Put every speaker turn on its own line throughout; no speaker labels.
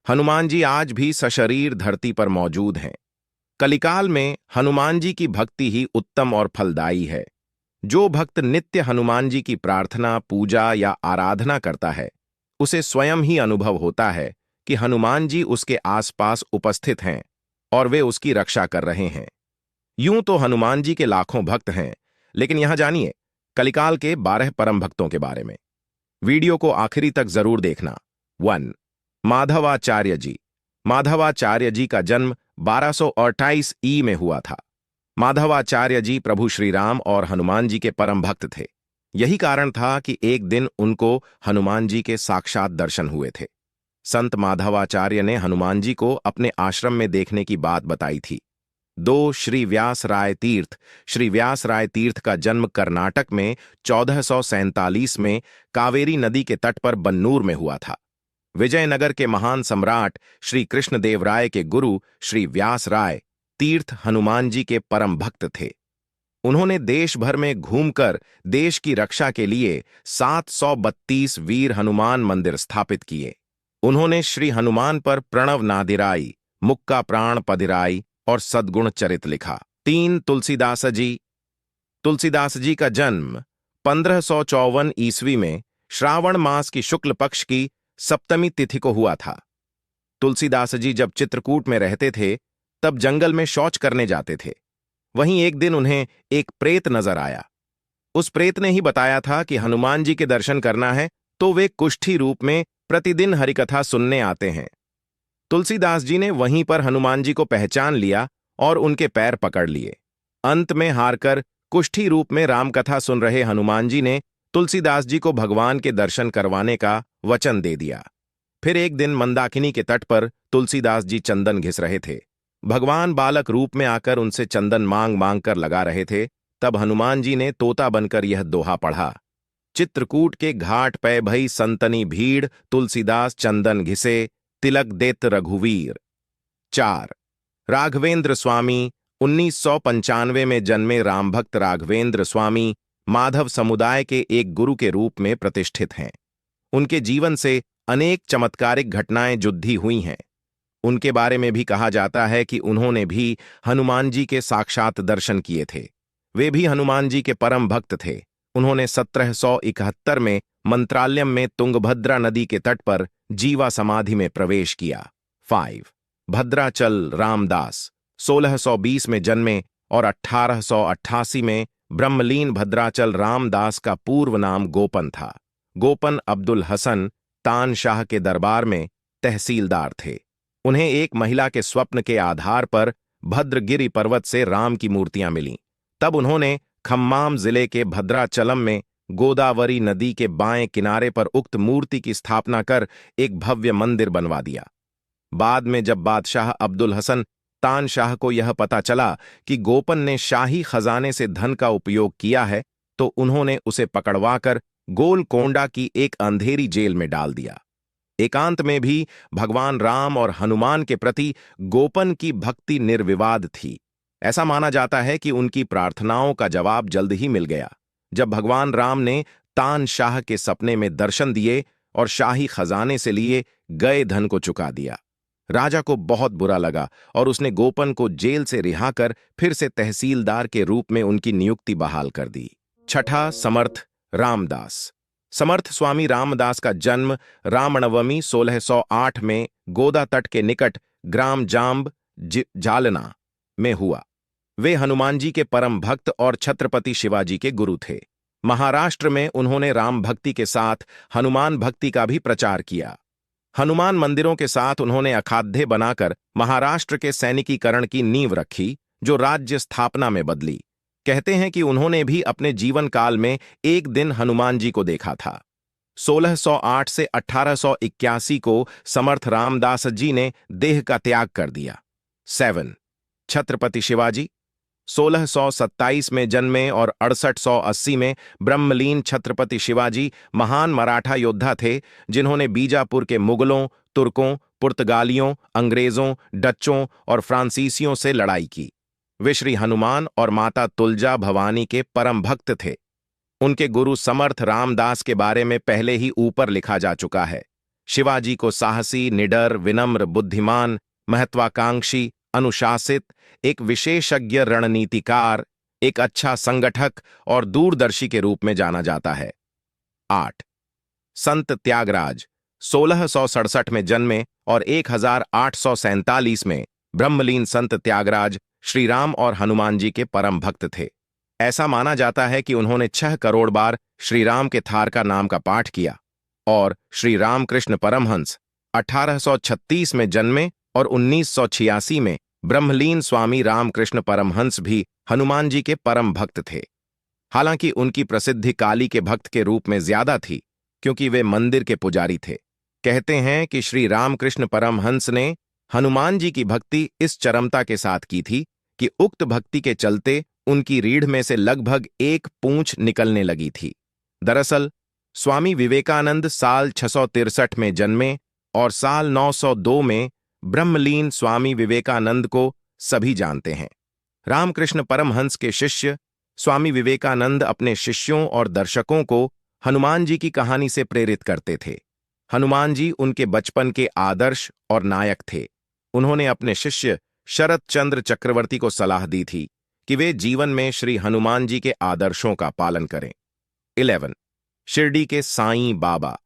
हनुमान जी आज भी सशरीर धरती पर मौजूद हैं। कलिकाल में हनुमान जी की भक्ति ही उत्तम और फलदायी है। जो भक्त नित्य हनुमान जी की प्रार्थना, पूजा या आराधना करता है, उसे स्वयं ही अनुभव होता है कि हनुमान जी उसके आसपास उपस्थित हैं और वे उसकी रक्षा कर रहे हैं। यूं तो हनुमान जी के लाखों भक्त हैं, लेकिन यहां जानिए कलिकाल के 12 परम भक्तों के बारे में। वीडियो को आखिरी तक जरूर देखना। 1. माधवाचार्य जी। माधवाचार्य जी का जन्म 1228 में हुआ था। माधवाचार्य जी प्रभु श्री राम और हनुमान जी के परम भक्त थे। यही कारण था कि एक दिन उनको हनुमान जी के साक्षात दर्शन हुए थे। संत माधवाचार्य ने हनुमान जी को अपने आश्रम में देखने की बात बताई थी। 2. श्री व्यास राय तीर्थ। श्री व्यास राय तीर्थ का जन्म कर्नाटक में 1447 में कावेरी नदी के तट पर बन्नूर में हुआ था। विजयनगर के महान सम्राट श्री कृष्णदेव राय के गुरु श्री व्यास राय तीर्थ हनुमान जी के परम भक्त थे। उन्होंने देश भर में घूमकर देश की रक्षा के लिए 732 वीर हनुमान मंदिर स्थापित किए। उन्होंने श्री हनुमान पर प्रणव नादिराई, मुक्का प्राण पदिराई और सद्गुण चरित लिखा। 3. तुलसीदास जी। तुलसीदास जी का जन्म 1554 ईस्वी में श्रावण मास की शुक्ल पक्ष की सप्तमी तिथि को हुआ था। तुलसीदास जी जब चित्रकूट में रहते थे, तब जंगल में शौच करने जाते थे। वहीं एक दिन उन्हें एक प्रेत नजर आया। उस प्रेत ने ही बताया था कि हनुमान जी के दर्शन करना है तो वे कुष्ठी रूप में प्रतिदिन हरिकथा सुनने आते हैं। तुलसीदास जी ने वहीं पर हनुमान जी को पहचान लिया और उनके पैर पकड़ लिए। अंत में हारकर कुष्ठी रूप में रामकथा सुन रहे हनुमान जी ने तुलसीदास जी को भगवान के दर्शन करवाने का वचन दे दिया। फिर एक दिन मंदाकिनी के तट पर तुलसीदास जी चंदन घिस रहे थे। भगवान बालक रूप में आकर उनसे चंदन मांग मांग कर लगा रहे थे। तब हनुमान जी ने तोता बनकर यह दोहा पढ़ा। चित्रकूट के घाट पे भई संतनी भीड़, तुलसीदास चंदन घिसे, तिलक देत रघुवीर। 4. राघवेंद्र स्वामी। 1995 में जन्मे रामभक्त राघवेंद्र स्वामी माधव समुदाय के एक गुरु के रूप में प्रतिष्ठित हैं। उनके जीवन से अनेक चमत्कारिक घटनाएं जुद्धि हुई हैं। उनके बारे में भी कहा जाता है कि उन्होंने भी हनुमान जी के साक्षात दर्शन किए थे। वे भी हनुमान जी के परम भक्त थे। उन्होंने 1771 में मंत्रालयम में तुंगभद्रा नदी के तट पर जीवा समाधि में प्रवेश किया। 5. भद्राचल रामदास। 1620 में जन्मे और 1888 में ब्रह्मलीन भद्राचल रामदास का पूर्व नाम गोपन था। गोपन अब्दुल हसन तानशाह के दरबार में तहसीलदार थे। उन्हें एक महिला के स्वप्न के आधार पर भद्रगिरि पर्वत से राम की मूर्तियां मिलीं। तब उन्होंने खम्माम जिले के भद्राचलम में गोदावरी नदी के बाएं किनारे पर उक्त मूर्ति की स्थापना कर एक भव्य मंदिर बनवा दिया। बाद में जब बादशाह अब्दुल हसन तानशाह को यह पता चला कि गोपन ने शाही खजाने से धन का उपयोग किया है, तो उन्होंने उसे पकड़वाकर गोलकोंडा की एक अंधेरी जेल में डाल दिया। एकांत में भी भगवान राम और हनुमान के प्रति गोपन की भक्ति निर्विवाद थी। ऐसा माना जाता है कि उनकी प्रार्थनाओं का जवाब जल्द ही मिल गया। जब भगवान राम ने तानशाह के सपने में दर्शन दिए और शाही खजाने से लिए गए धन को चुका दिया, राजा को बहुत बुरा लगा और उसने गोपन को जेल से रिहा कर फिर से तहसीलदार के रूप में उनकी नियुक्ति बहाल कर दी। 6. समर्थ रामदास। समर्थ स्वामी रामदास का जन्म रामनवमी 1608 में गोदा तट के निकट ग्राम जाम्ब जालना में हुआ। वे हनुमान जी के परम भक्त और छत्रपति शिवाजी के गुरु थे। महाराष्ट्र में उन्होंने राम भक्ति के साथ हनुमान भक्ति का भी प्रचार किया। हनुमान मंदिरों के साथ उन्होंने अखाद्य बनाकर महाराष्ट्र के सैनिकीकरण की नींव रखी, जो राज्य स्थापना में बदली। कहते हैं कि उन्होंने भी अपने जीवन काल में एक दिन हनुमान जी को देखा था। 1608 से 1881 को समर्थ रामदास जी ने देह का त्याग कर दिया। 7. छत्रपति शिवाजी। 1627 में जन्मे और 6880 में ब्रह्मलीन छत्रपति शिवाजी महान मराठा योद्धा थे, जिन्होंने बीजापुर के मुगलों, तुर्कों, पुर्तगालियों, अंग्रेजों, डच्चों और फ्रांसीसियों से लड़ाई की। वे श्री हनुमान और माता तुलजा भवानी के परम भक्त थे। उनके गुरु समर्थ रामदास के बारे में पहले ही ऊपर लिखा जा चुका है। शिवाजी को साहसी, निडर, विनम्र, बुद्धिमान, महत्वाकांक्षी, अनुशासित, एक विशेषज्ञ रणनीतिकार, एक अच्छा संगठक और दूरदर्शी के रूप में जाना जाता है। 8. संत त्यागराज 1667 में जन्मे और 1847 में ब्रह्मलीन संत त्यागराज श्री राम और हनुमान जी के परम भक्त थे। ऐसा माना जाता है कि उन्होंने 6 करोड़ बार श्री राम के थार का नाम का पाठ किया और श्री रामकृष्ण परमहंस 1836 में जन्मे और 1986 में ब्रह्मलीन स्वामी रामकृष्ण परमहंस भी हनुमान जी के परम भक्त थे। हालांकि उनकी प्रसिद्धि काली के भक्त के रूप में ज्यादा थी क्योंकि वे मंदिर के पुजारी थे। कहते हैं कि श्री रामकृष्ण परमहंस ने हनुमान जी की भक्ति इस चरमता के साथ की थी कि उक्त भक्ति के चलते उनकी रीढ़ में से लगभग एक पूंछ निकलने लगी थी। दरअसल स्वामी विवेकानंद साल 663 में जन्मे और साल 902 में ब्रह्मलीन स्वामी विवेकानंद को सभी जानते हैं। रामकृष्ण परमहंस के शिष्य स्वामी विवेकानंद अपने शिष्यों और दर्शकों को हनुमान जी की कहानी से प्रेरित करते थे। हनुमान जी उनके बचपन के आदर्श और नायक थे। उन्होंने अपने शिष्य शरत चंद्र चक्रवर्ती को सलाह दी थी कि वे जीवन में श्री हनुमान जी के आदर्शों का पालन करें। 11. शिरडी के साईं बाबा।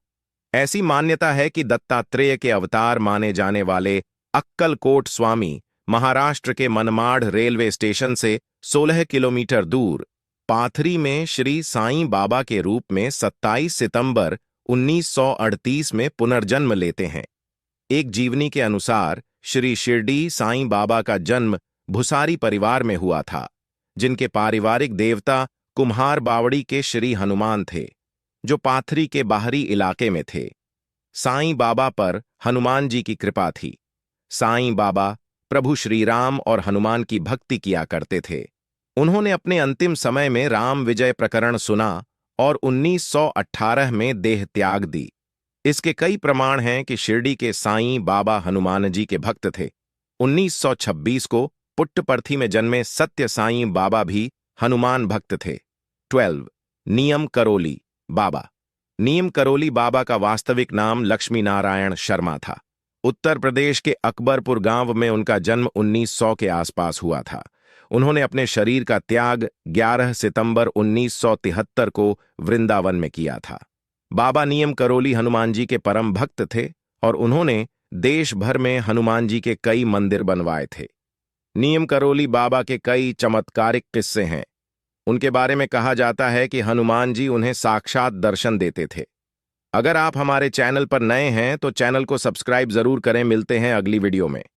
ऐसी मान्यता है कि दत्तात्रेय के अवतार माने जाने वाले अक्कलकोट स्वामी महाराष्ट्र के मनमाड़ रेलवे स्टेशन से 16 किलोमीटर दूर पाथरी में श्री साईं बाबा के रूप में 27 सितंबर 1938 में पुनर्जन्म लेते हैं। एक जीवनी के अनुसार श्री शिरडी साईं बाबा का जन्म भुसारी परिवार में हुआ था, जिनके पारिवारिक देवता कुम्हार बावड़ी के श्री हनुमान थे, जो पाथरी के बाहरी इलाके में थे। साईं बाबा पर हनुमान जी की कृपा थी। साईं बाबा प्रभु श्री राम और हनुमान की भक्ति किया करते थे। उन्होंने अपने अंतिम समय में राम विजय प्रकरण सुना और 1918 में देह त्याग दी। इसके कई प्रमाण हैं कि शिरडी के साईं बाबा हनुमान जी के भक्त थे। 1926 को पुट्टपर्थी में जन्मे सत्य साईं बाबा भी हनुमान भक्त थे। 12. नियम करोली बाबा। नियम करोली बाबा का वास्तविक नाम लक्ष्मी नारायण शर्मा था। उत्तर प्रदेश के अकबरपुर गांव में उनका जन्म 1900 के आसपास हुआ था। उन्होंने अपने शरीर का त्याग 11 सितंबर 1973 को वृंदावन में किया था। बाबा नियम करोली हनुमान जी के परम भक्त थे और उन्होंने देश भर में हनुमान जी के कई मंदिर बनवाए थे। नियम करोली बाबा के कई चमत्कारिक किस्से हैं। उनके बारे में कहा जाता है कि हनुमान जी उन्हें साक्षात दर्शन देते थे। अगर आप हमारे चैनल पर नए हैं तो चैनल को सब्सक्राइब जरूर करें। मिलते हैं अगली वीडियो में।